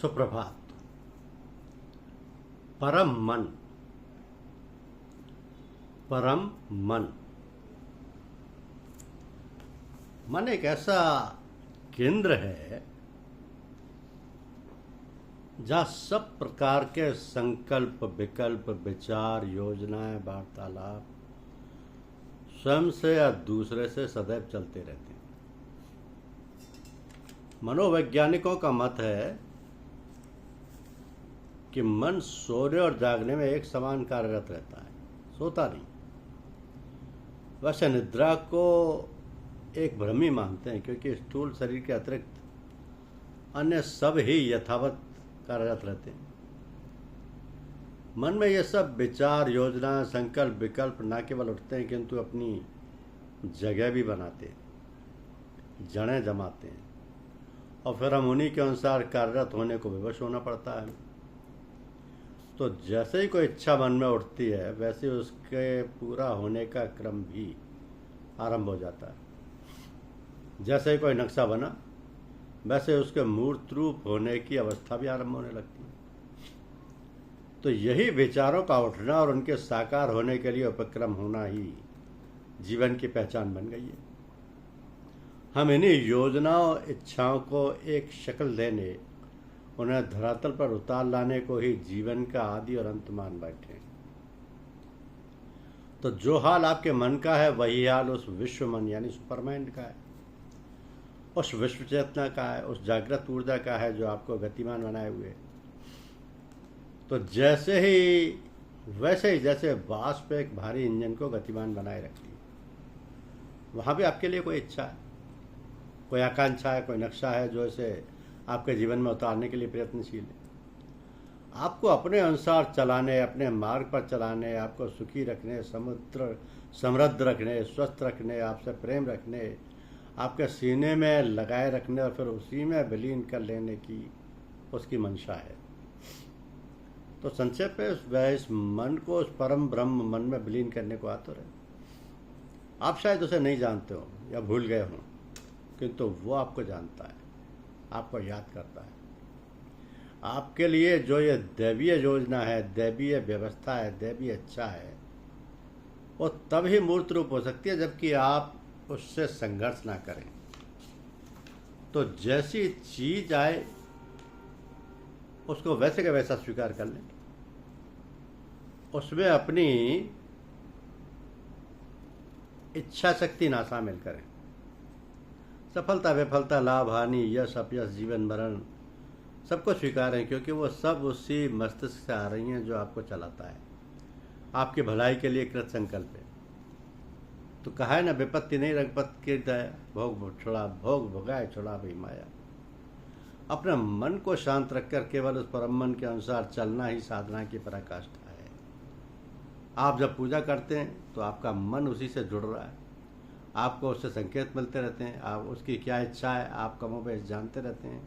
सुप्रभात। परम मन, परम मन। मन एक ऐसा केंद्र है जहाँ सब प्रकार के संकल्प, विकल्प, विचार, योजनाएं, वार्तालाप स्वयं से या दूसरे से सदैव चलते रहते हैं। मनोवैज्ञानिकों का मत है कि मन सोने और जागने में एक समान कार्यरत रहता है, सोता नहीं। वैसे निद्रा को एक भ्रम ही मानते हैं, क्योंकि स्थूल शरीर के अतिरिक्त अन्य सब ही यथावत कार्यरत रहते हैं। मन में ये सब विचार, योजना, संकल्प, विकल्प न केवल उठते हैं किंतु अपनी जगह भी बनाते हैं, जड़ें जमाते हैं, और फिर हम उन्हीं के अनुसार कार्यरत होने को विवश होना पड़ता है। तो जैसे ही कोई इच्छा मन में उठती है, वैसे उसके पूरा होने का क्रम भी आरंभ हो जाता है। जैसे ही कोई नक्शा बना, वैसे उसके मूर्त रूप होने की अवस्था भी आरंभ होने लगती है। तो यही विचारों का उठना और उनके साकार होने के लिए उपक्रम होना ही जीवन की पहचान बन गई है। हम इन्हीं योजनाओं, इच्छाओं को एक शक्ल देने, उन्हें धरातल पर उतार लाने को ही जीवन का आदि और अंत मान बैठे हैं। तो जो हाल आपके मन का है, वही हाल उस विश्व मन यानी सुपरमाइंड का है, उस विश्व चेतना का है, उस जागृत ऊर्जा का है जो आपको गतिमान बनाए हुए। तो जैसे जैसे वाष्प एक भारी इंजन को गतिमान बनाए रखती है, वहाँ भी आपके लिए कोई इच्छा है, कोई आकांक्षा है, कोई नक्शा है जो इसे आपके जीवन में उतारने के लिए प्रयत्नशील है। आपको अपने अनुसार चलाने, अपने मार्ग पर चलाने, आपको सुखी रखने, समृद्ध रखने, स्वस्थ रखने, आपसे प्रेम रखने, आपके सीने में लगाए रखने और फिर उसी में विलीन कर लेने की उसकी मंशा है। तो संक्षेप में वह इस मन को उस परम ब्रह्म मन में विलीन करने को आतुर है। आप शायद उसे नहीं जानते हो या भूल गए हो, किंतु वो आपको जानता है, आपको याद करता है। आपके लिए जो ये दैवीय योजना है, दैवीय व्यवस्था है, दैवीय इच्छा है, वो तब ही मूर्त रूप हो सकती है जबकि आप उससे संघर्ष ना करें। तो जैसी चीज आए उसको वैसे का वैसा स्वीकार कर लें, उसमें अपनी इच्छा शक्ति ना शामिल करें। सफलता, विफलता, लाभ, हानि, यश, अपयश, जीवन, मरण सबको स्वीकारें, क्योंकि वो सब उसी मस्तिष्क से आ रही हैं जो आपको चलाता है, आपकी भलाई के लिए कृत संकल्प है। तो कहा है ना, विपत्ति नहीं रघुपति की दया, भोग भोगाए छोड़ा भी माया। अपने मन को शांत रखकर केवल उस परम मन के अनुसार चलना ही साधना की पराकाष्ठा है। आप जब पूजा करते हैं तो आपका मन उसी से जुड़ रहा है, आपको उससे संकेत मिलते रहते हैं, आप उसकी क्या इच्छा है आप कमोबेश जानते रहते हैं,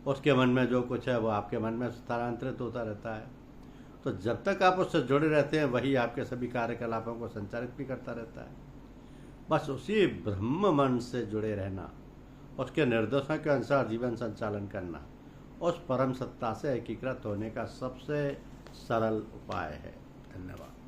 उसके मन में जो कुछ है वो आपके मन में स्थानांतरित होता रहता है। तो जब तक आप उससे जुड़े रहते हैं, वही आपके सभी कार्यकलापों को संचालित भी करता रहता है। बस उसी ब्रह्म मन से जुड़े रहना, उसके निर्देशों के अनुसार जीवन संचालन करना, उस परम सत्ता से एकीकृत होने का सबसे सरल उपाय है। धन्यवाद।